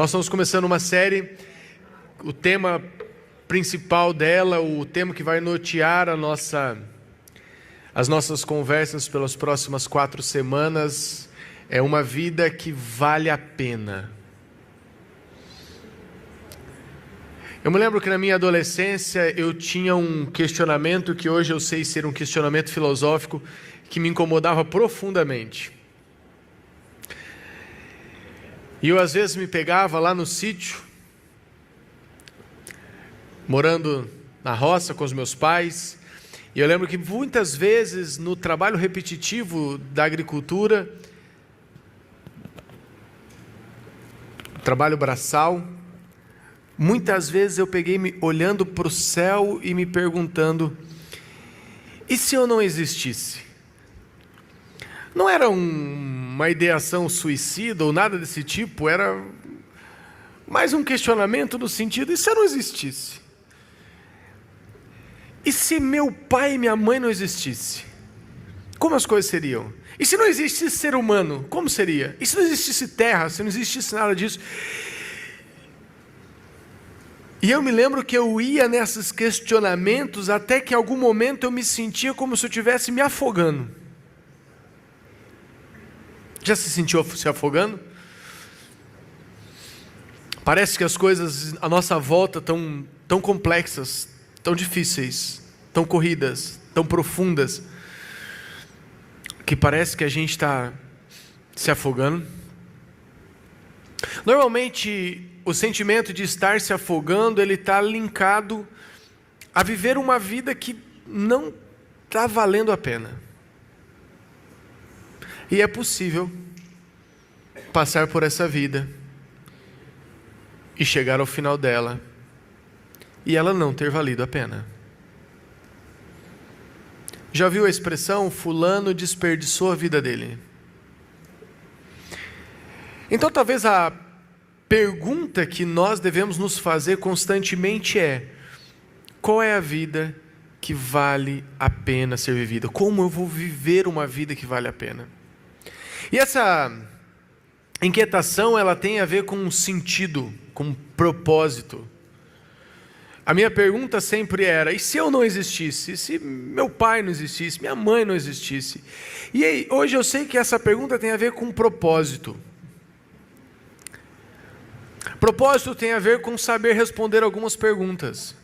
Nós estamos começando uma série, o tema principal dela, o tema que vai nortear as nossas conversas pelas próximas 4 semanas, é uma vida que vale a pena. Eu me lembro que na minha adolescência eu tinha um questionamento que hoje eu sei ser um questionamento filosófico que me incomodava profundamente. E eu às vezes me pegava lá no sítio, morando na roça com os meus pais, e eu lembro que muitas vezes no trabalho repetitivo da agricultura, trabalho braçal, muitas vezes eu peguei me olhando para o céu e me perguntando, e se eu não existisse? Não era uma ideação suicida ou nada desse tipo, era mais um questionamento no sentido, e se eu não existisse? E se meu pai e minha mãe não existissem? Como as coisas seriam? E se não existisse ser humano, como seria? E se não existisse terra, se não existisse nada disso? E eu me lembro que eu ia nesses questionamentos até que em algum momento eu me sentia como se eu estivesse me afogando. Já se sentiu se afogando? Parece que as coisas à nossa volta estão tão complexas, tão difíceis, tão corridas, tão profundas, que parece que a gente está se afogando. Normalmente, o sentimento de estar se afogando, ele está linkado a viver uma vida que não está valendo a pena. E é possível passar por essa vida e chegar ao final dela e ela não ter valido a pena. Já viu a expressão, fulano desperdiçou a vida dele? Então talvez a pergunta que nós devemos nos fazer constantemente é, qual é a vida que vale a pena ser vivida? Como eu vou viver uma vida que vale a pena? E essa inquietação, ela tem a ver com um sentido, com um propósito. A minha pergunta sempre era, e se eu não existisse? E se meu pai não existisse? Minha mãe não existisse? E aí, hoje eu sei que essa pergunta tem a ver com propósito. Propósito tem a ver com saber responder algumas perguntas.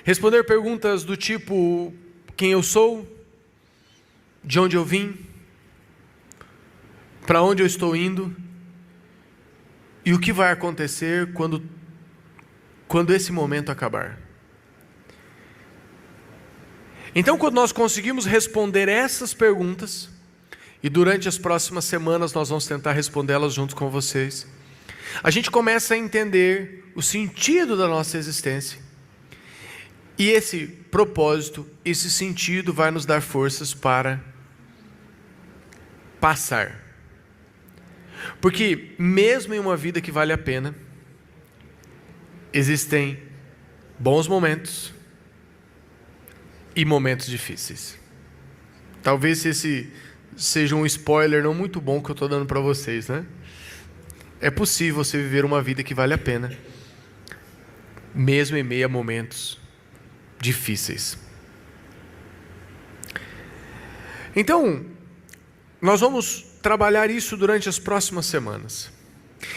Responder perguntas do tipo, quem eu sou? De onde eu vim? Para onde eu estou indo? E o que vai acontecer quando esse momento acabar? Então, quando nós conseguimos responder essas perguntas, e durante as próximas semanas nós vamos tentar respondê-las junto com vocês, a gente começa a entender o sentido da nossa existência. E esse propósito, esse sentido vai nos dar forças para passar. Porque mesmo em uma vida que vale a pena, existem bons momentos e momentos difíceis. Talvez esse seja um spoiler não muito bom que eu estou dando para vocês, né? É possível você viver uma vida que vale a pena, mesmo em meio a momentos difíceis. Então, nós vamos trabalhar isso durante as próximas semanas.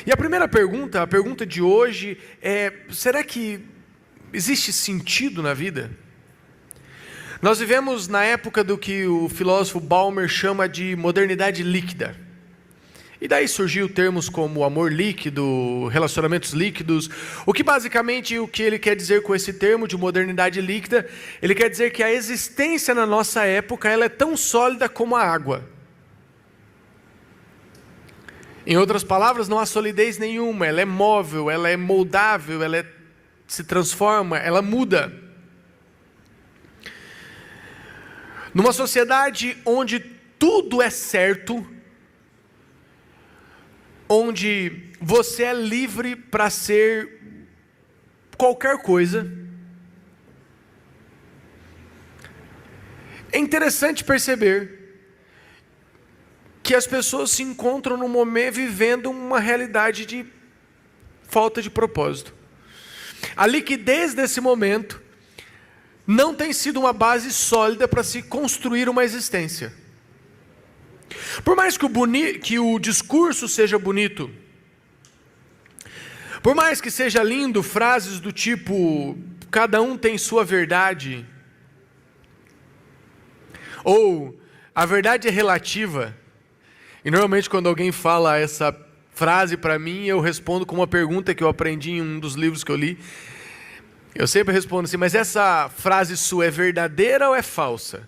E a primeira pergunta, a pergunta de hoje é, será que existe sentido na vida? Nós vivemos na época do que o filósofo Balmer chama de modernidade líquida. E daí surgiu termos como amor líquido, relacionamentos líquidos. O que basicamente, o que ele quer dizer com esse termo de modernidade líquida, ele quer dizer que a existência na nossa época, ela é tão sólida como a água. Em outras palavras, não há solidez nenhuma, ela é móvel, ela é moldável, ela se transforma, ela muda. Numa sociedade onde tudo é certo, onde você é livre para ser qualquer coisa, é interessante perceber que as pessoas se encontram no momento vivendo uma realidade de falta de propósito. A liquidez desse momento não tem sido uma base sólida para se construir uma existência. Por mais que o discurso seja bonito, por mais que seja lindo, frases do tipo, cada um tem sua verdade, ou a verdade é relativa, e normalmente quando alguém fala essa frase para mim, eu respondo com uma pergunta que eu aprendi em um dos livros que eu li. Eu sempre respondo assim, mas essa frase sua é verdadeira ou é falsa?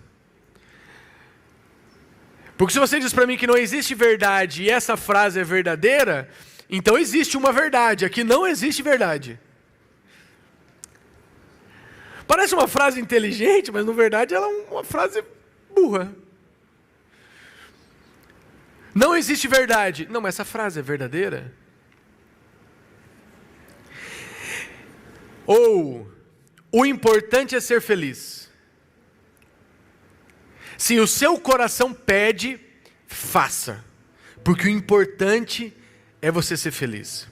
Porque se você diz para mim que não existe verdade e essa frase é verdadeira, então existe uma verdade, aqui não existe verdade. Parece uma frase inteligente, mas na verdade ela é uma frase burra. Não existe verdade. Não, mas essa frase é verdadeira? Ou, o importante é ser feliz. Se o seu coração pede, faça. Porque o importante é você ser feliz.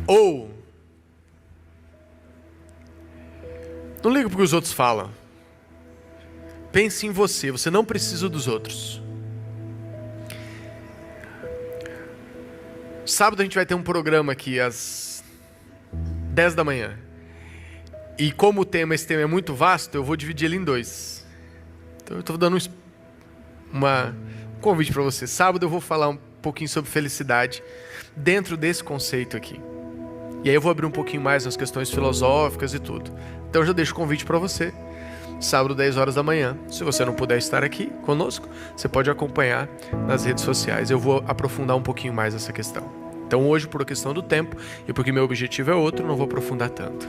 Ou, não liga porque os outros falam. Pense em você, você não precisa dos outros. Sábado a gente vai ter um programa aqui às 10 da manhã. E como esse tema é muito vasto, eu vou dividir ele em dois. Então eu estou dando um convite para você. Sábado eu vou falar um pouquinho sobre felicidade dentro desse conceito aqui. E aí eu vou abrir um pouquinho mais nas questões filosóficas e tudo. Então eu já deixo o convite para você. Sábado, 10 horas da manhã. Se você não puder estar aqui conosco, você pode acompanhar nas redes sociais. Eu vou aprofundar um pouquinho mais essa questão. Então hoje, por questão do tempo, e porque meu objetivo é outro, não vou aprofundar tanto.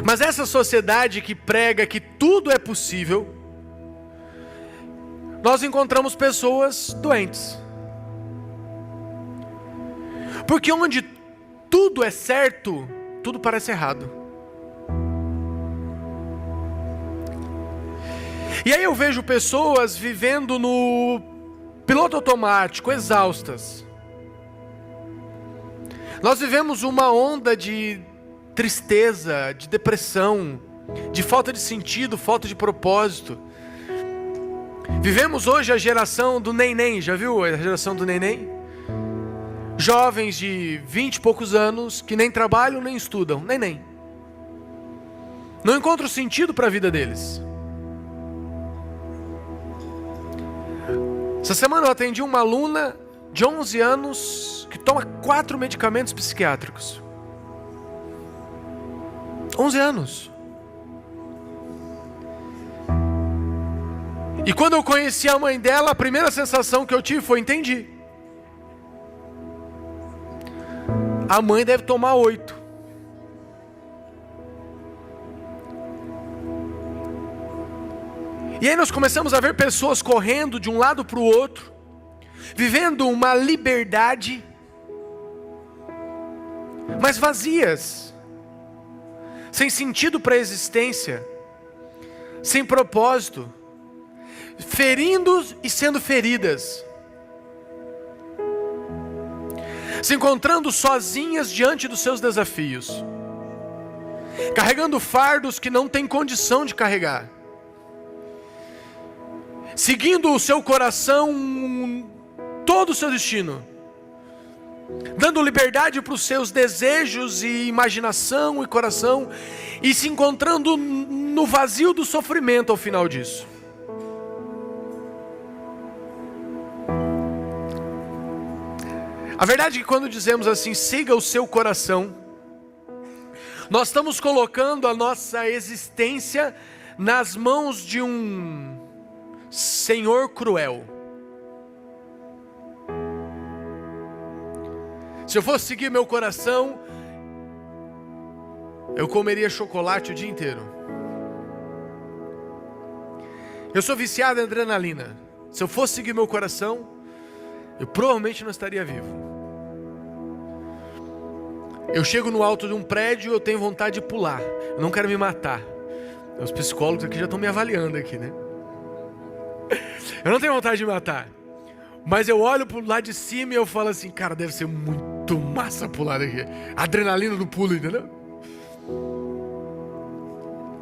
Mas essa sociedade que prega que tudo é possível, nós encontramos pessoas doentes. Porque onde tudo é certo, tudo parece errado. E aí eu vejo pessoas vivendo no piloto automático, exaustas. Nós vivemos uma onda de tristeza, de depressão, de falta de sentido, falta de propósito. Vivemos hoje a geração do neném, já viu a geração do neném? Jovens de 20 e poucos anos que nem trabalham nem estudam, neném. Não encontram sentido para a vida deles. Essa semana eu atendi uma aluna de 11 anos que toma 4 medicamentos psiquiátricos. 11 anos. E quando eu conheci a mãe dela, a primeira sensação que eu tive foi: entendi. A mãe deve tomar 8. E aí nós começamos a ver pessoas correndo de um lado para o outro, vivendo uma liberdade, mas vazias, sem sentido para a existência, sem propósito, ferindo e sendo feridas, se encontrando sozinhas diante dos seus desafios, carregando fardos que não têm condição de carregar, seguindo o seu coração, todo o seu destino, dando liberdade para os seus desejos e imaginação e coração, e se encontrando no vazio do sofrimento ao final disso. A verdade é que quando dizemos assim, siga o seu coração, nós estamos colocando a nossa existência nas mãos de um Senhor cruel. Se eu fosse seguir meu coração, eu comeria chocolate o dia inteiro. Eu sou viciado em adrenalina. Se eu fosse seguir meu coração, eu provavelmente não estaria vivo. Eu chego no alto de um prédio, eu tenho vontade de pular. Eu não quero me matar. Os psicólogos aqui já estão me avaliando aqui, né? Eu não tenho vontade de me matar. Mas eu olho pro lado de cima e eu falo assim, cara, deve ser muito massa pular daqui. Adrenalina do pulo, entendeu?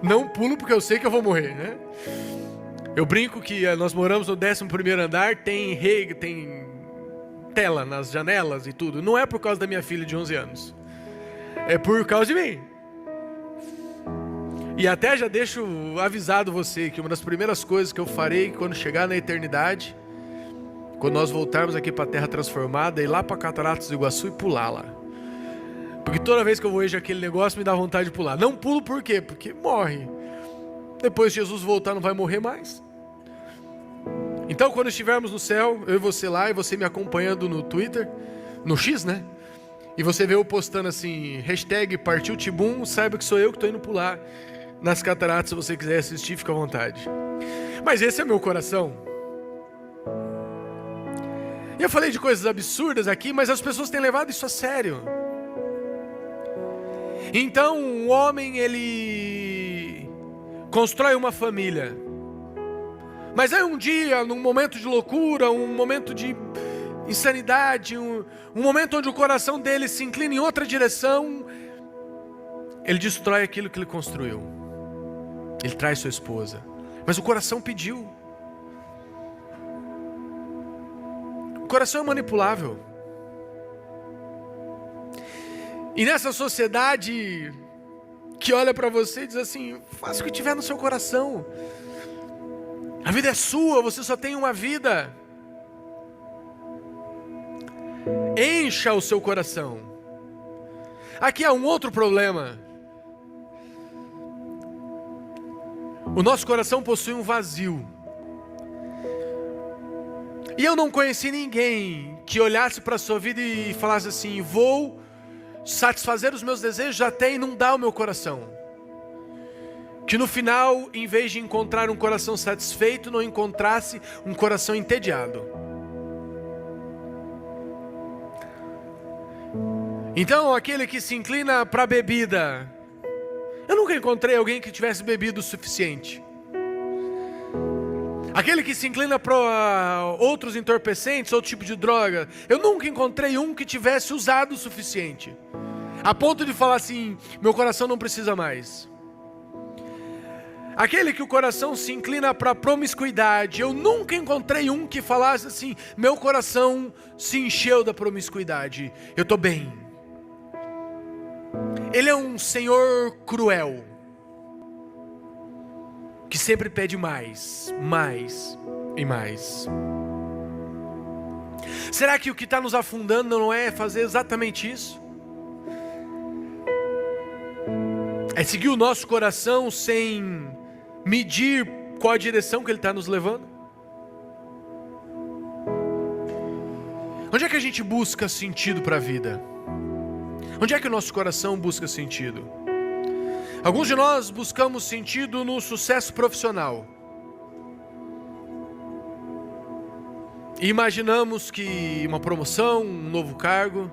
Não pulo porque eu sei que eu vou morrer, né? Eu brinco que nós moramos no 11º andar, tem tela nas janelas e tudo. Não é por causa da minha filha de 11 anos. É por causa de mim. E até já deixo avisado você que uma das primeiras coisas que eu farei quando chegar na eternidade, quando nós voltarmos aqui para a Terra Transformada, é ir lá para Cataratas do Iguaçu e pular lá. Porque toda vez que eu vejo aquele negócio me dá vontade de pular. Não pulo por quê? Porque morre. Depois de Jesus voltar não vai morrer mais. Então quando estivermos no céu, eu e você lá, e você me acompanhando no Twitter, no X, né? E você vê eu postando assim, #partiu Tibum, saiba que sou eu que estou indo pular nas cataratas. Se você quiser assistir, fica à vontade. Mas esse é meu coração. E eu falei de coisas absurdas aqui, mas as pessoas têm levado isso a sério. Então um homem, ele constrói uma família. Mas aí um dia, num momento de loucura, um momento de insanidade, um momento onde o coração dele se inclina em outra direção, ele destrói aquilo que ele construiu. Ele traz sua esposa. Mas o coração pediu. O coração é manipulável. E nessa sociedade que olha para você e diz assim, faça o que tiver no seu coração. A vida é sua, você só tem uma vida. Encha o seu coração. Aqui há um outro problema. O nosso coração possui um vazio. E eu não conheci ninguém que olhasse para a sua vida e falasse assim, vou satisfazer os meus desejos até inundar o meu coração. Que no final, em vez de encontrar um coração satisfeito, não encontrasse um coração entediado. Então, aquele que se inclina para a bebida, eu nunca encontrei alguém que tivesse bebido o suficiente. Aquele que se inclina para outros entorpecentes, outro tipo de droga, eu nunca encontrei um que tivesse usado o suficiente, a ponto de falar assim, meu coração não precisa mais. Aquele que o coração se inclina para a promiscuidade, eu nunca encontrei um que falasse assim, meu coração se encheu da promiscuidade, eu estou bem. Ele é um Senhor cruel, que sempre pede mais, mais e mais. Será que o que está nos afundando não é fazer exatamente isso? É seguir o nosso coração sem medir qual a direção que ele está nos levando? Onde é que a gente busca sentido para a vida? Onde é que o nosso coração busca sentido? Alguns de nós buscamos sentido no sucesso profissional. E imaginamos que uma promoção, um novo cargo.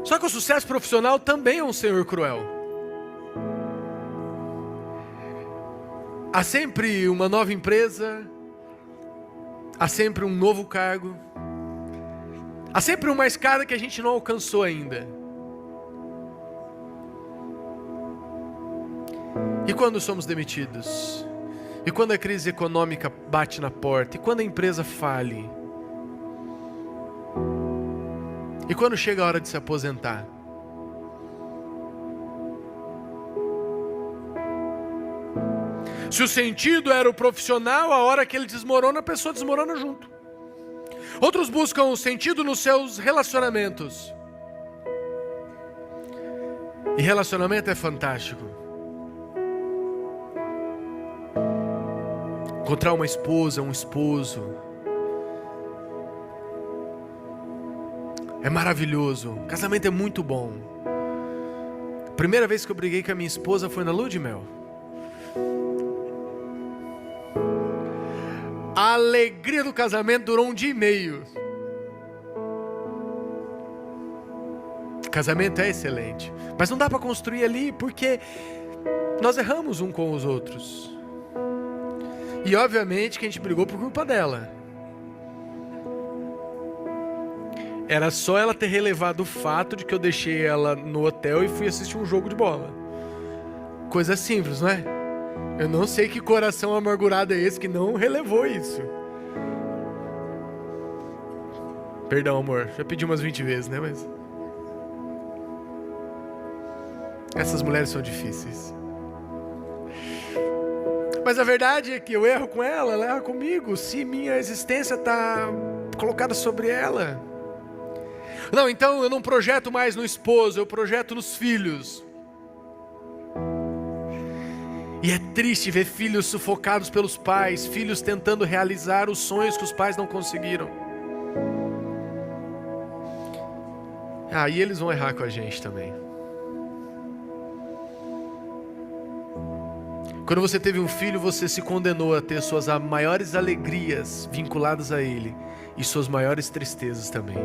Só que o sucesso profissional também é um Senhor cruel. Há sempre uma nova empresa, há sempre um novo cargo, há sempre uma escada que a gente não alcançou ainda. E quando somos demitidos? E quando a crise econômica bate na porta? E quando a empresa fale? E quando chega a hora de se aposentar? Se o sentido era o profissional, a hora que ele desmorona, a pessoa desmorona junto. Outros buscam o sentido nos seus relacionamentos. E relacionamento é fantástico. Encontrar uma esposa, um esposo, é maravilhoso. Casamento é muito bom. A primeira vez que eu briguei com a minha esposa foi na lua de mel. A alegria do casamento durou 1 dia e meio. Casamento é excelente, mas não dá para construir ali porque nós erramos um com os outros. E obviamente que a gente brigou por culpa dela. Era só ela ter relevado o fato de que eu deixei ela no hotel e fui assistir um jogo de bola. Coisa simples, não é? Eu não sei que coração amargurado é esse que não relevou isso. Perdão, amor. Já pedi umas 20 vezes, né? Mas essas mulheres são difíceis. Mas a verdade é que eu erro com ela erra comigo, se minha existência está colocada sobre ela. Não, então eu não projeto mais no esposo, eu projeto nos filhos. E é triste ver filhos sufocados pelos pais, filhos tentando realizar os sonhos que os pais não conseguiram. Aí eles vão errar com a gente também. Quando você teve um filho, você se condenou a ter suas maiores alegrias vinculadas a ele e suas maiores tristezas também.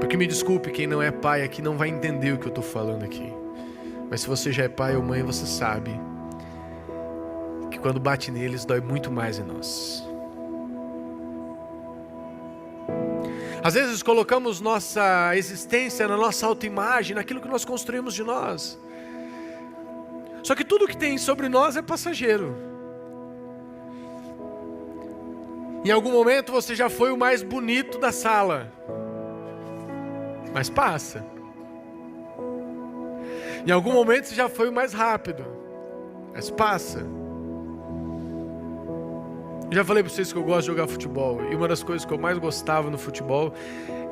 Porque me desculpe, quem não é pai aqui não vai entender o que eu estou falando aqui. Mas se você já é pai ou mãe, você sabe que quando bate neles, dói muito mais em nós. Às vezes colocamos nossa existência na nossa autoimagem, naquilo que nós construímos de nós. Só que tudo que tem sobre nós é passageiro. Em algum momento você já foi o mais bonito da sala, mas passa. Em algum momento você já foi o mais rápido, mas passa. Eu já falei para vocês que eu gosto de jogar futebol, e uma das coisas que eu mais gostava no futebol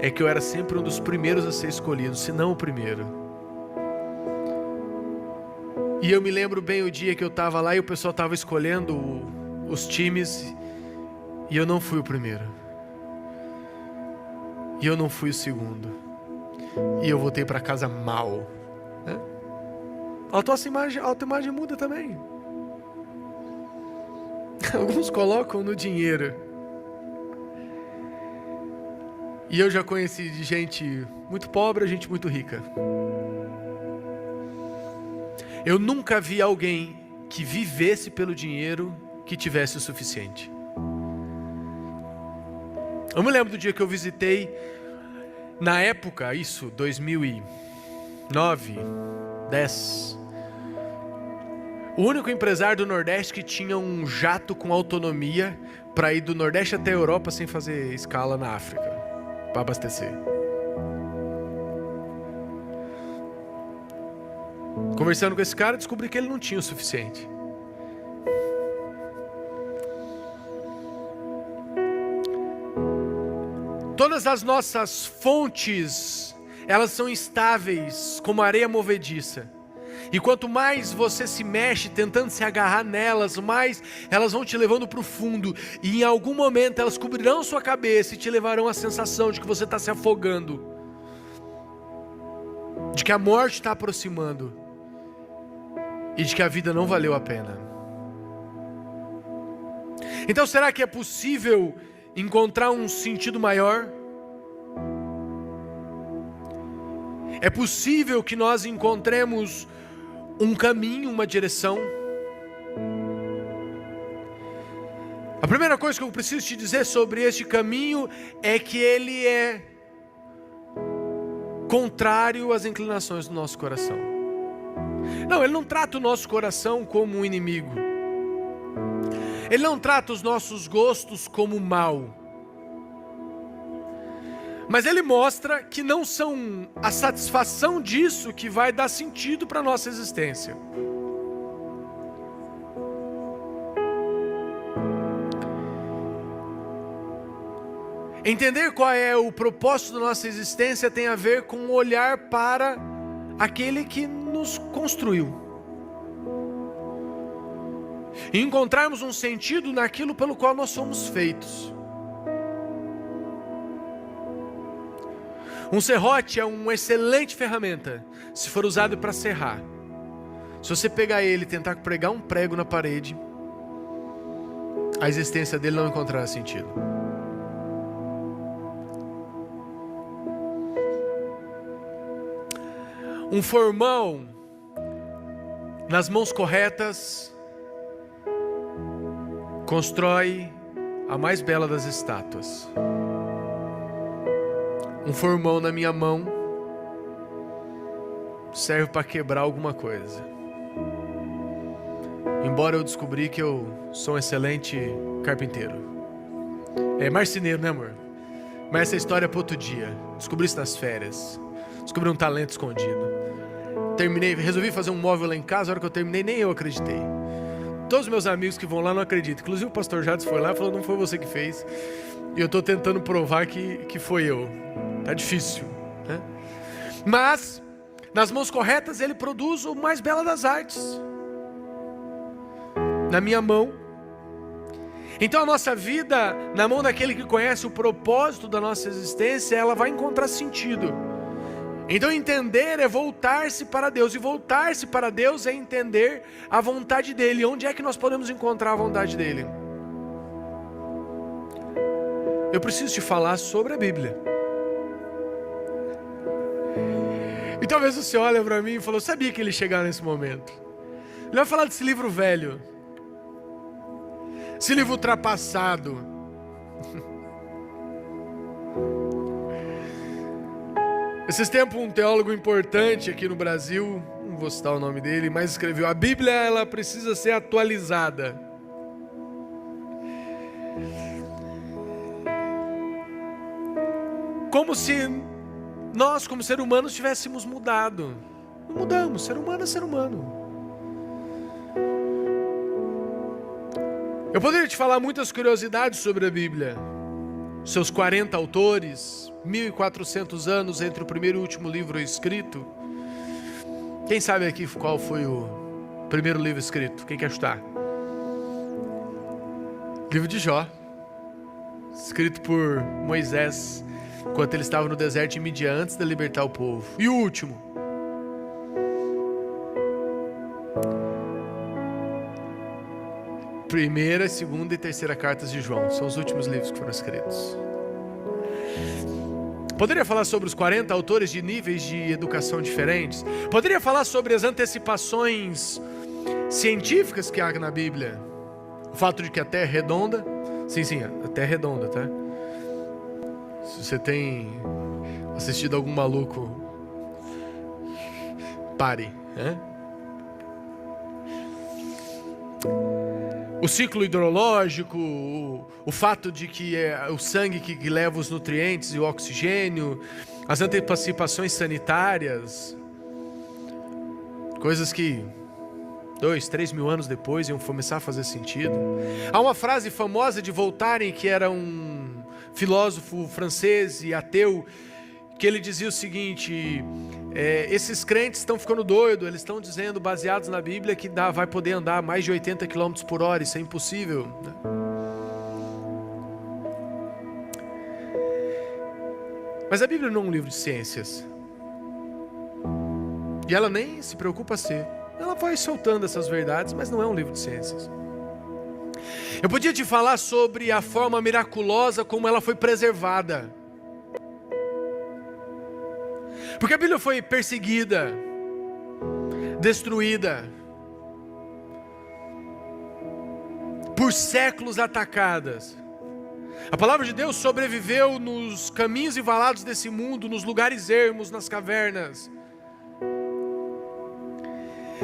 é que eu era sempre um dos primeiros a ser escolhido, se não o primeiro. E eu me lembro bem o dia que eu estava lá e o pessoal estava escolhendo os times, e eu não fui o primeiro. E eu não fui o segundo. E eu voltei para casa mal. Né? A autoimagem muda também. Alguns colocam no dinheiro. E eu já conheci de gente muito pobre a gente muito rica. Eu nunca vi alguém que vivesse pelo dinheiro que tivesse o suficiente. Eu me lembro do dia que eu visitei, na época, 2009, 10, o único empresário do Nordeste que tinha um jato com autonomia para ir do Nordeste até a Europa sem fazer escala na África, para abastecer. Conversando com esse cara, descobri que ele não tinha o suficiente. Todas as nossas fontes, elas são instáveis, como areia movediça. E quanto mais você se mexe tentando se agarrar nelas, mais elas vão te levando para o fundo. E em algum momento elas cobrirão sua cabeça e te levarão à sensação de que você está se afogando. De que a morte está aproximando. E de que a vida não valeu a pena. Então será que é possível encontrar um sentido maior? É possível que nós encontremos um caminho, uma direção? A primeira coisa que eu preciso te dizer sobre este caminho é que ele é contrário às inclinações do nosso coração. Não, ele não trata o nosso coração como um inimigo. Ele não trata os nossos gostos como mal. Mas ele mostra que não são a satisfação disso que vai dar sentido para a nossa existência. Entender qual é o propósito da nossa existência tem a ver com olhar para aquele que nos construiu. E encontrarmos um sentido naquilo pelo qual nós somos feitos. Um serrote é uma excelente ferramenta se for usado para serrar. Se você pegar ele e tentar pregar um prego na parede, a existência dele não encontrará sentido. Um formão nas mãos corretas constrói a mais bela das estátuas. Um formão na minha mão serve para quebrar alguma coisa. Embora eu descobri que eu sou um excelente carpinteiro. Marceneiro, né, amor? Mas essa história é para outro dia. Descobri isso nas férias. Descobri um talento escondido. Resolvi fazer um móvel lá em casa. A hora que eu terminei, nem eu acreditei. Todos os meus amigos que vão lá não acreditam. Inclusive o pastor Jades foi lá e falou: não foi você que fez. E eu estou tentando provar que foi eu. Tá difícil, né? Mas nas mãos corretas ele produz o mais belo das artes. Na minha mão. Então a nossa vida, na mão daquele que conhece o propósito da nossa existência, ela vai encontrar sentido. Então entender é voltar-se para Deus. E voltar-se para Deus é entender a vontade dEle. Onde é que nós podemos encontrar a vontade dEle? Eu preciso te falar sobre a Bíblia. E talvez você olhe para mim e falou: sabia que ele ia chegar nesse momento. Ele vai falar desse livro velho. Esse livro ultrapassado. Esses tempos um teólogo importante aqui no Brasil, não vou citar o nome dele, mas escreveu: a Bíblia ela precisa ser atualizada. Como se nós, como seres humanos, tivéssemos mudado. Não mudamos, ser humano é ser humano. Eu poderia te falar muitas curiosidades sobre a Bíblia. Seus 40 autores, 1400 anos entre o primeiro e o último livro escrito. Quem sabe aqui qual foi o primeiro livro escrito? Quem quer chutar? Livro de Jó, escrito por Moisés, enquanto ele estava no deserto de Midian, antes de libertar o povo. E o último? Primeira, segunda e terceira cartas de João. São os últimos livros que foram escritos. Poderia falar sobre os 40 autores de níveis de educação diferentes. Poderia falar sobre as antecipações científicas que há na Bíblia. O fato de que a Terra é redonda. Sim, a Terra é redonda, tá? Se você tem assistido algum maluco, pare, né? O ciclo hidrológico, o fato de que é o sangue que leva os nutrientes e o oxigênio, as antecipações sanitárias, coisas que 2, 3 mil anos depois iam começar a fazer sentido. Há uma frase famosa de Voltaire, que era um filósofo francês e ateu, que ele dizia o seguinte: esses crentes estão ficando doidos, eles estão dizendo, baseados na Bíblia, que vai poder andar mais de 80 km por hora, isso é impossível, né? Mas a Bíblia não é um livro de ciências, e ela nem se preocupa a ser. Ela vai soltando essas verdades, mas não é um livro de ciências. Eu podia te falar sobre a forma miraculosa como ela foi preservada. Porque a Bíblia foi perseguida, destruída, por séculos atacadas. A palavra de Deus sobreviveu nos caminhos e valados desse mundo, nos lugares ermos, nas cavernas.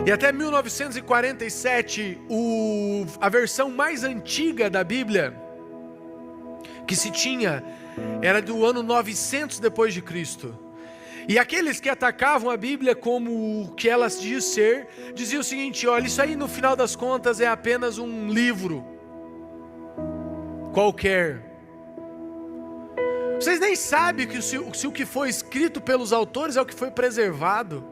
E até 1947, a versão mais antiga da Bíblia que se tinha era do ano 900 depois de Cristo. E aqueles que atacavam a Bíblia como o que ela diz ser, diziam o seguinte: olha, isso aí no final das contas é apenas um livro qualquer. Vocês nem sabem que se o que foi escrito pelos autores é o que foi preservado.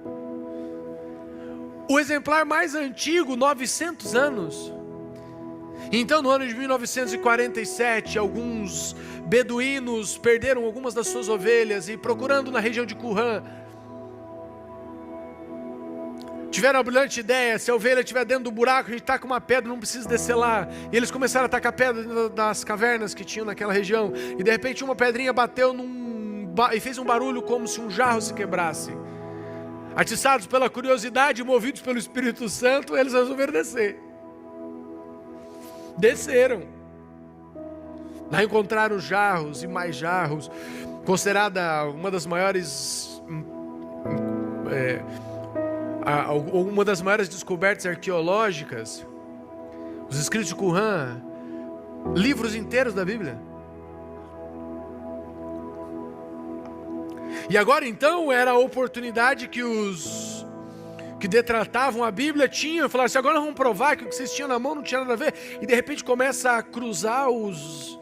O exemplar mais antigo, 900 anos. Então, no ano de 1947, alguns beduínos perderam algumas das suas ovelhas e, procurando na região de Qumran, tiveram a brilhante ideia: se a ovelha estiver dentro do buraco, a gente taca uma pedra, não precisa descer lá. E eles começaram a tacar pedra dentro das cavernas que tinham naquela região. E de repente uma pedrinha bateu e fez um barulho como se um jarro se quebrasse. Atiçados pela curiosidade, movidos pelo Espírito Santo, eles resolveram descer. Desceram. Lá encontraram jarros e mais jarros, considerada uma das maiores uma das maiores descobertas arqueológicas, os escritos de Qumran, livros inteiros da Bíblia. E agora então era a oportunidade que os que detratavam a Bíblia tinham, e falaram assim: agora vamos provar que o que vocês tinham na mão não tinha nada a ver. E de repente começa a cruzar os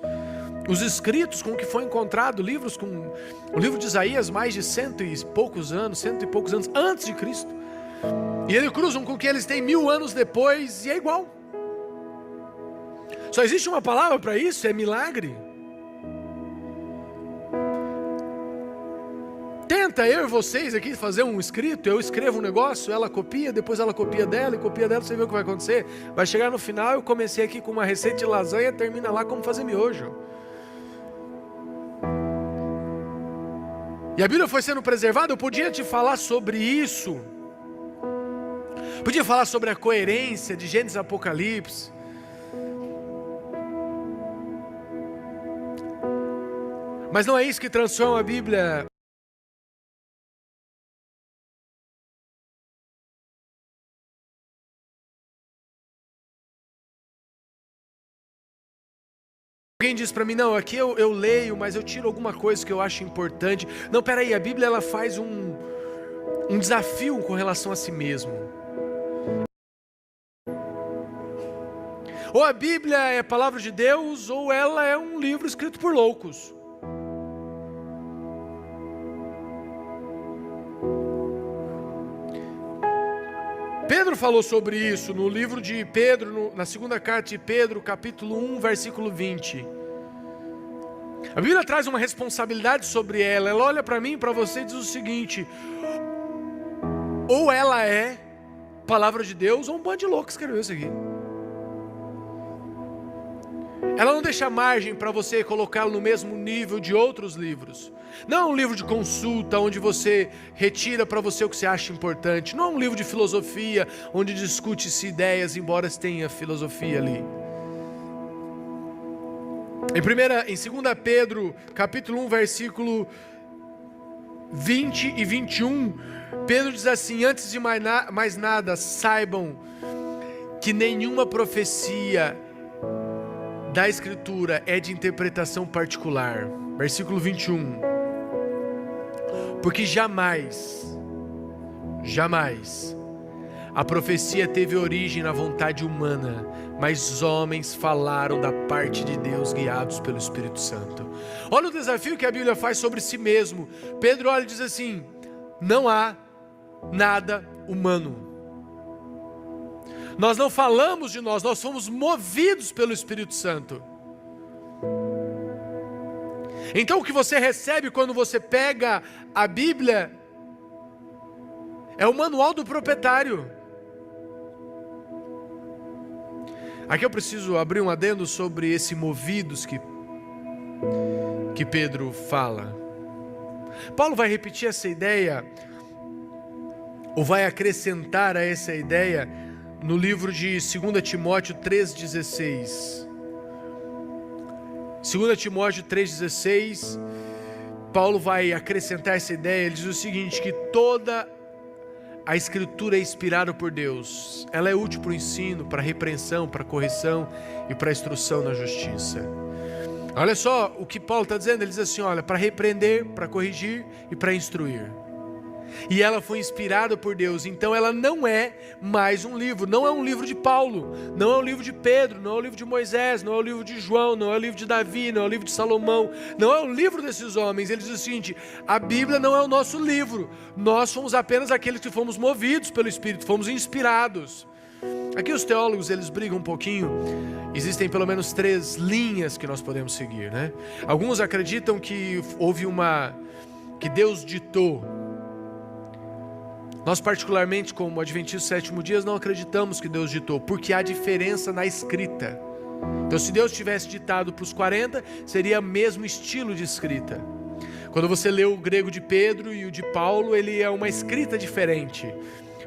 escritos com o que foi encontrado, livros com o livro de Isaías, mais de cento e poucos anos antes de Cristo, e eles cruzam com o que eles têm 1000 anos depois, e é igual. Só existe uma palavra para isso: é milagre. Tenta eu e vocês aqui fazer um escrito, eu escrevo um negócio, ela copia, depois ela copia dela, e copia dela, você vê o que vai acontecer? Vai chegar no final, eu comecei aqui com uma receita de lasanha, termina lá como fazer miojo. E a Bíblia foi sendo preservada. Eu podia te falar sobre isso, podia falar sobre a coerência de Gênesis e Apocalipse, mas não é isso que transforma a Bíblia. Alguém diz para mim: não, aqui eu leio, mas eu tiro alguma coisa que eu acho importante. Não, peraí, a Bíblia ela faz um desafio com relação a si mesmo. Ou a Bíblia é a palavra de Deus, ou ela é um livro escrito por loucos. Pedro falou sobre isso no livro de Pedro, na segunda carta de Pedro, capítulo 1, versículo 20. A Bíblia traz uma responsabilidade sobre ela. Ela olha para mim e para você e diz o seguinte: ou ela é palavra de Deus, ou um bando de louco escreveu isso aqui. Ela não deixa margem para você colocá-lo no mesmo nível de outros livros. Não é um livro de consulta, onde você retira para você o que você acha importante. Não é um livro de filosofia, onde discute-se ideias, embora tenha filosofia ali. Em 2 Pedro, capítulo 1, versículo 20 e 21, Pedro diz assim: antes de mais nada, saibam que nenhuma profecia da Escritura é de interpretação particular. Versículo 21. Porque jamais a profecia teve origem na vontade humana, mas homens falaram da parte de Deus, guiados pelo Espírito Santo. Olha o desafio que a Bíblia faz sobre si mesmo. Pedro olha e diz assim: não há nada humano. Nós não falamos de nós fomos movidos pelo Espírito Santo. Então o que você recebe quando você pega a Bíblia é o manual do proprietário. Aqui eu preciso abrir um adendo sobre esse movidos que Pedro fala. Paulo vai repetir essa ideia, ou vai acrescentar a essa ideia, no livro de 2 Timóteo 3,16. 2 Timóteo 3,16, Paulo vai acrescentar essa ideia. Ele diz o seguinte: que toda a Escritura é inspirada por Deus. Ela é útil para o ensino, para a repreensão, para a correção e para a instrução na justiça. Olha só o que Paulo está dizendo. Ele diz assim: olha, para repreender, para corrigir e para instruir. E ela foi inspirada por Deus. Então ela não é mais um livro. Não é um livro de Paulo, não é um livro de Pedro, não é um livro de Moisés, não é um livro de João, não é um livro de Davi, não é um livro de Salomão. Não é um livro desses homens. Ele diz o seguinte: a Bíblia não é o nosso livro. Nós somos apenas aqueles que fomos movidos pelo Espírito, fomos inspirados. Aqui os teólogos eles brigam um pouquinho. Existem pelo menos 3 linhas que nós podemos seguir, né? Alguns acreditam que houve que Deus ditou. Nós particularmente, como adventistas do sétimo dia, não acreditamos que Deus ditou, porque há diferença na escrita. Então se Deus tivesse ditado para os 40, seria o mesmo estilo de escrita. Quando você lê o grego de Pedro e o de Paulo, ele é uma escrita diferente.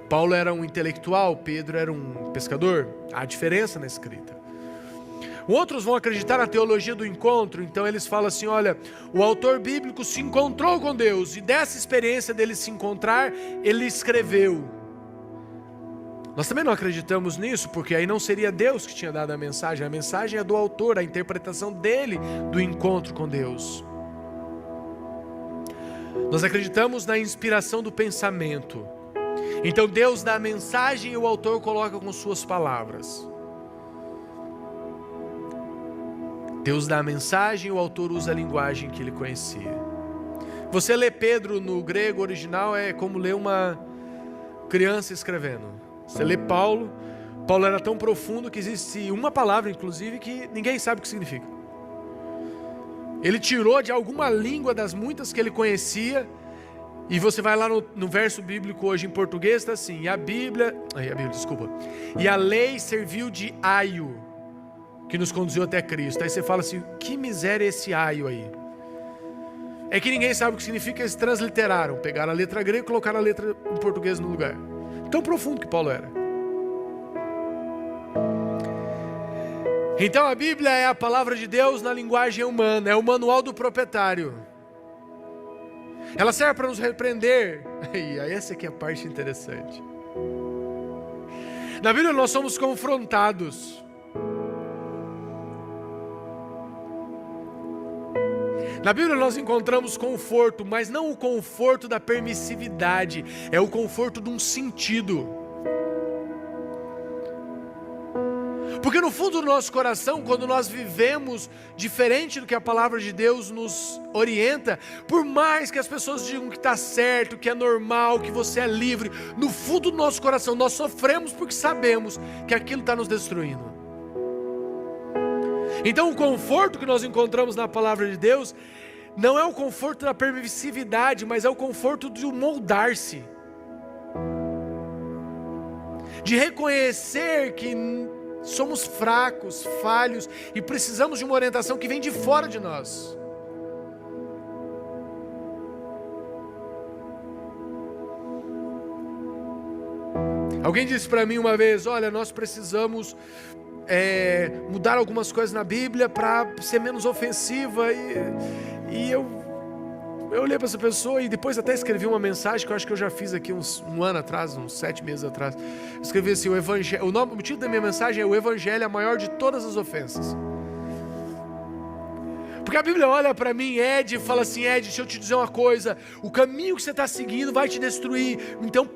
Paulo era um intelectual, Pedro era um pescador. Há diferença na escrita. Outros vão acreditar na teologia do encontro. Então eles falam assim, olha, o autor bíblico se encontrou com Deus, e dessa experiência dele se encontrar, ele escreveu. Nós também não acreditamos nisso, porque aí não seria Deus que tinha dado a mensagem é do autor, a interpretação dele do encontro com Deus. Nós acreditamos na inspiração do pensamento. Então Deus dá a mensagem e o autor coloca com suas palavras. Deus dá a mensagem e o autor usa a linguagem que ele conhecia. Você lê Pedro no grego original é como ler uma criança escrevendo. Você lê Paulo era tão profundo que existe uma palavra, inclusive, que ninguém sabe o que significa. Ele tirou de alguma língua das muitas que ele conhecia, e você vai lá no verso bíblico hoje em português, está assim, e a lei serviu de aio, que nos conduziu até Cristo. Aí você fala assim, que miséria é esse aio aí? É que ninguém sabe o que significa, eles transliteraram, pegaram a letra grega e colocaram a letra em português no lugar. Tão profundo que Paulo era. Então a Bíblia é a palavra de Deus na linguagem humana, é o manual do proprietário. Ela serve para nos repreender. E aí essa aqui é a parte interessante. Na Bíblia nós somos confrontados. Na Bíblia nós encontramos conforto, mas não o conforto da permissividade, é o conforto de um sentido. Porque no fundo do nosso coração, quando nós vivemos diferente do que a palavra de Deus nos orienta, por mais que as pessoas digam que está certo, que é normal, que você é livre, no fundo do nosso coração nós sofremos porque sabemos que aquilo está nos destruindo. Então o conforto que nós encontramos na palavra de Deus não é o conforto da permissividade, mas é o conforto de moldar-se, de reconhecer que somos fracos, falhos e precisamos de uma orientação que vem de fora de nós. Alguém disse para mim uma vez, olha, nós precisamos mudar algumas coisas na Bíblia para ser menos ofensiva, e eu olhei para essa pessoa e depois até escrevi uma mensagem que eu acho que eu já fiz aqui um ano atrás, uns 7 meses atrás. Eu escrevi assim, o título da minha mensagem é o Evangelho é a maior de todas as ofensas. Porque a Bíblia olha para mim, Ed, e fala assim, Ed, deixa eu te dizer uma coisa, o caminho que você está seguindo vai te destruir, então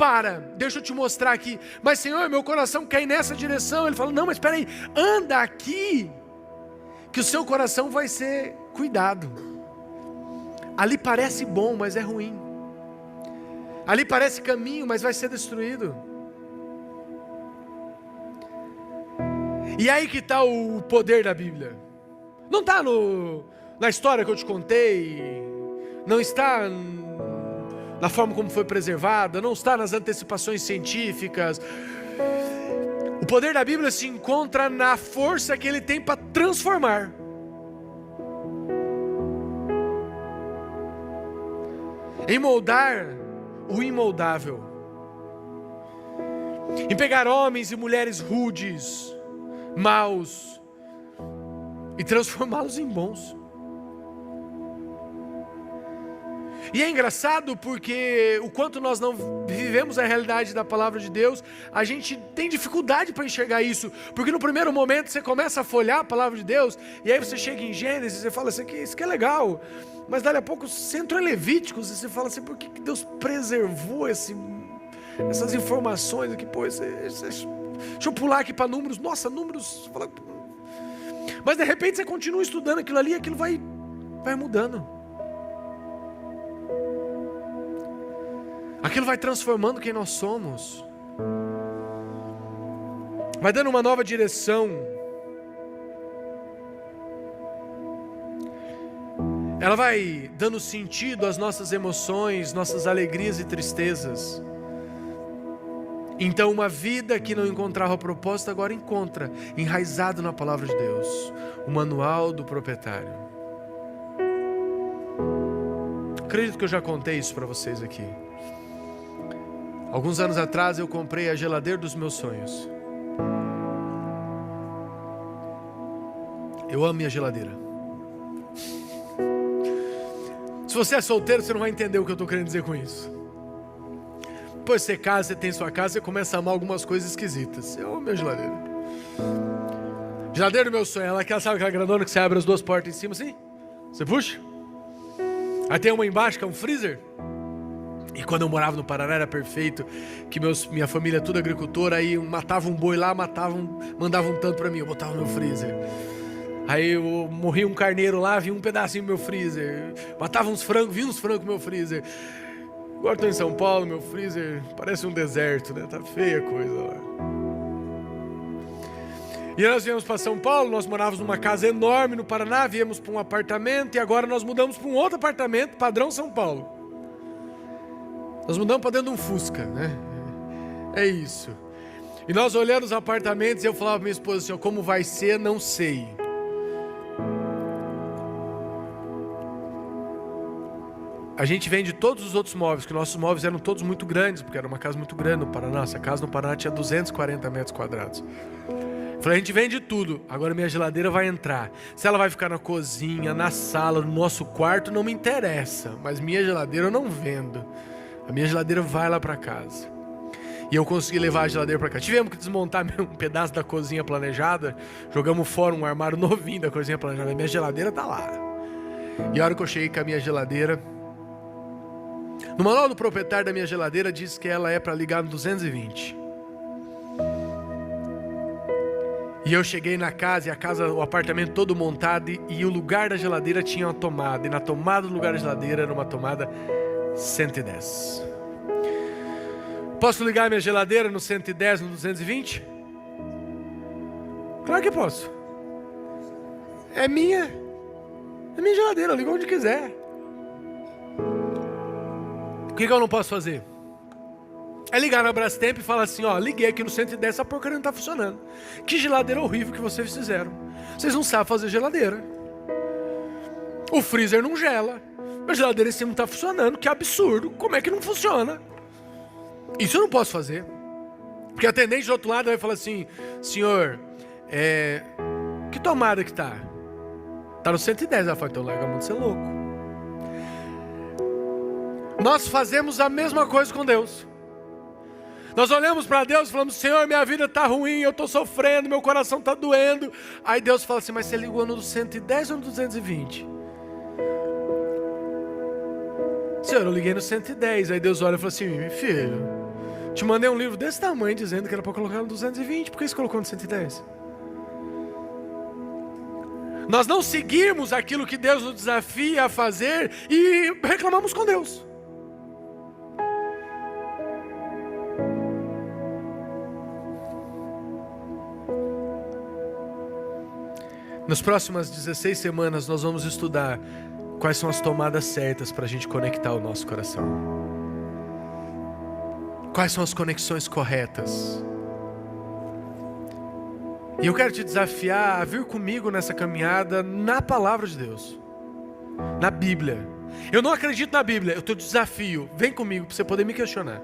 deixa eu te mostrar aqui. Mas Senhor, meu coração quer ir nessa direção. Ele fala, não, mas espera aí, anda aqui, que o seu coração vai ser cuidado. Ali parece bom, mas é ruim. Ali parece caminho, mas vai ser destruído. E aí que está o poder da Bíblia. Não está na história que eu te contei, não está na forma como foi preservada, não está nas antecipações científicas. O poder da Bíblia se encontra na força que ele tem para transformar. Em moldar o imoldável, em pegar homens e mulheres rudes, maus, e transformá-los em bons. E é engraçado porque o quanto nós não vivemos a realidade da palavra de Deus, a gente tem dificuldade para enxergar isso, porque no primeiro momento você começa a folhear a palavra de Deus, e aí você chega em Gênesis e você fala assim, isso aqui é legal, mas dali a pouco você entra em Levíticos e você fala assim, por que Deus preservou essas informações aqui? Deixa eu pular aqui para Números, nossa, Números, mas de repente você continua estudando aquilo ali e aquilo vai mudando. Aquilo vai transformando quem nós somos. Vai dando uma nova direção. Ela vai dando sentido às nossas emoções, nossas alegrias e tristezas. Então uma vida que não encontrava propósito, agora encontra, enraizado na palavra de Deus, o manual do proprietário. Acredito que eu já contei isso para vocês aqui. Alguns anos atrás eu comprei a geladeira dos meus sonhos. Eu amo minha geladeira. Se você é solteiro, você não vai entender o que eu estou querendo dizer com isso. Depois você casa, você tem sua casa, você começa a amar algumas coisas esquisitas. Eu amo minha geladeira. Geladeira do meu sonho, ela sabe aquela grandona que você abre as duas portas em cima assim? Você puxa? Aí tem uma embaixo que é um freezer. E quando eu morava no Paraná era perfeito, que minha família é tudo agricultora, aí matava um boi lá, mandava um tanto pra mim, eu botava no meu freezer. Aí eu morria um carneiro lá, vinha um pedacinho no meu freezer. Matava uns frangos, vinha uns frangos no meu freezer. Agora estou em São Paulo, meu freezer parece um deserto, né? Tá feia a coisa lá. E nós viemos para São Paulo, nós morávamos numa casa enorme no Paraná, viemos para um apartamento e agora nós mudamos para um outro apartamento, padrão São Paulo. Nós mudamos para dentro de um Fusca, né? É isso. E nós olhando os apartamentos e eu falava para minha esposa assim, ó, como vai ser, não sei. A gente vende todos os outros móveis, que nossos móveis eram todos muito grandes, porque era uma casa muito grande no Paraná. Essa casa no Paraná tinha 240 metros quadrados. Eu falei, a gente vende tudo, agora minha geladeira vai entrar. Se ela vai ficar na cozinha, na sala, no nosso quarto, não me interessa. Mas minha geladeira eu não vendo. A minha geladeira vai lá para casa. E eu consegui levar a geladeira para cá. Tivemos que desmontar um pedaço da cozinha planejada. Jogamos fora um armário novinho da cozinha planejada. A minha geladeira tá lá. E a hora que eu cheguei com a minha geladeira... No manual do proprietário da minha geladeira diz que ela é para ligar no 220. E eu cheguei na casa, e o apartamento todo montado, e o lugar da geladeira tinha uma tomada. E na tomada do lugar da geladeira era uma tomada 110. Posso ligar minha geladeira no 110, no 220? Claro que posso. É minha geladeira, eu ligo onde quiser. O que eu não posso fazer? É ligar na Brastemp e falar assim, ó, liguei aqui no 110, essa porcaria não tá funcionando. Que geladeira horrível que vocês fizeram. Vocês não sabem fazer geladeira. O freezer não gela. A geladeira em cima não tá funcionando, que absurdo. Como é que não funciona? Isso eu não posso fazer. Porque a atendente do outro lado vai falar assim, senhor, que tomada que tá? Tá no 110, ela fala, então larga a mão de ser louco. Nós fazemos a mesma coisa com Deus. Nós olhamos para Deus e falamos, Senhor, minha vida está ruim, eu estou sofrendo, meu coração está doendo. Aí Deus fala assim, mas você ligou no 110 ou no 220? Senhor, eu liguei no 110. Aí Deus olha e fala assim, meu filho, te mandei um livro desse tamanho dizendo que era para colocar no 220, por que você colocou no 110? Nós não seguimos aquilo que Deus nos desafia a fazer e reclamamos com Deus. Nas próximas 16 semanas nós vamos estudar quais são as tomadas certas para a gente conectar o nosso coração. Quais são as conexões corretas. E eu quero te desafiar a vir comigo nessa caminhada na palavra de Deus. Na Bíblia. Eu não acredito na Bíblia, eu te desafio. Vem comigo para você poder me questionar.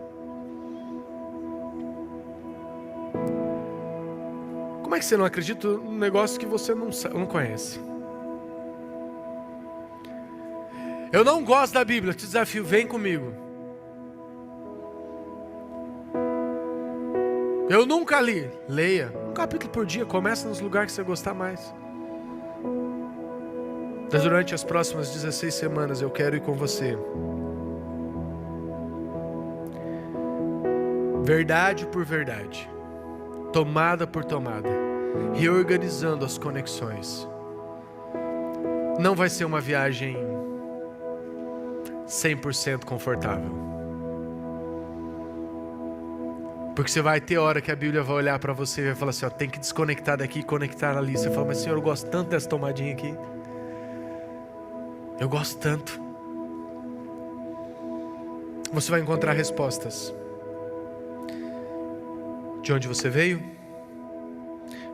Como é que você não acredita num negócio que você não conhece? Eu não gosto da Bíblia, te desafio, vem comigo. Eu nunca li, leia. Um capítulo por dia, começa nos lugares que você gostar mais. Mas durante as próximas 16 semanas eu quero ir com você. Verdade por verdade. Tomada por tomada, reorganizando as conexões. Não vai ser uma viagem 100% confortável. Porque você vai ter hora que a Bíblia vai olhar para você e vai falar assim, ó, tem que desconectar daqui e conectar ali. Você fala, mas Senhor, eu gosto tanto dessa tomadinha aqui. Eu gosto tanto. Você vai encontrar respostas. De onde você veio,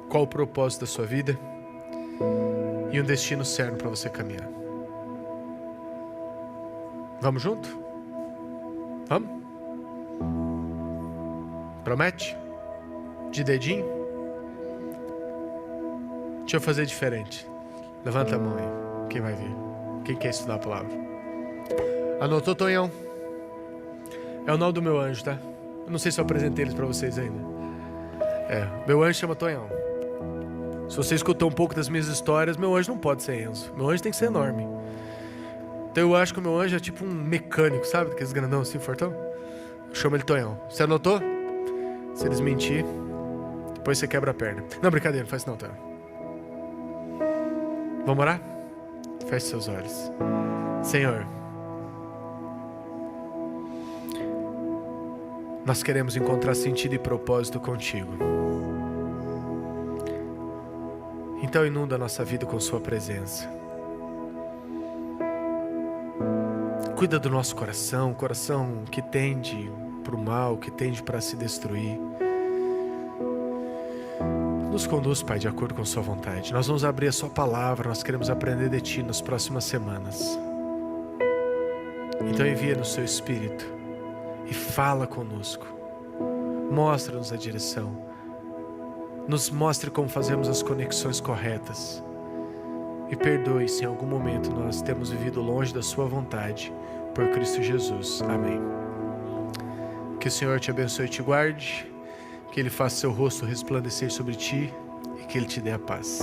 qual o propósito da sua vida e um destino certo para você caminhar. Vamos junto? Vamos? Promete? De dedinho? Deixa eu fazer diferente. Levanta a mão aí. Quem vai vir? Quem quer estudar a palavra? Anotou, Tonhão? É o nome do meu anjo, tá? Eu não sei se eu apresentei eles pra vocês ainda. Meu anjo chama Tonhão. Se você escutou um pouco das minhas histórias, meu anjo não pode ser Enzo. Meu anjo tem que ser enorme. Então eu acho que o meu anjo é tipo um mecânico, sabe? Aqueles grandão assim, fortão. Chama ele Tonhão. Você anotou? Se eles mentir, depois você quebra a perna. Não, brincadeira, não faz isso não, Tonhão. Vamos orar? Feche seus olhos. Senhor, nós queremos encontrar sentido e propósito contigo. Então inunda a nossa vida com sua presença. Cuida do nosso coração, coração que tende para o mal, que tende para se destruir. Nos conduz, Pai, de acordo com sua vontade. Nós vamos abrir a sua palavra, nós queremos aprender de ti nas próximas semanas. Então envia-nos seu Espírito e fala conosco. Mostra-nos a direção. Nos mostre como fazemos as conexões corretas. E perdoe se em algum momento nós temos vivido longe da sua vontade. Por Cristo Jesus. Amém. Que o Senhor te abençoe e te guarde. Que Ele faça seu rosto resplandecer sobre ti. E que Ele te dê a paz.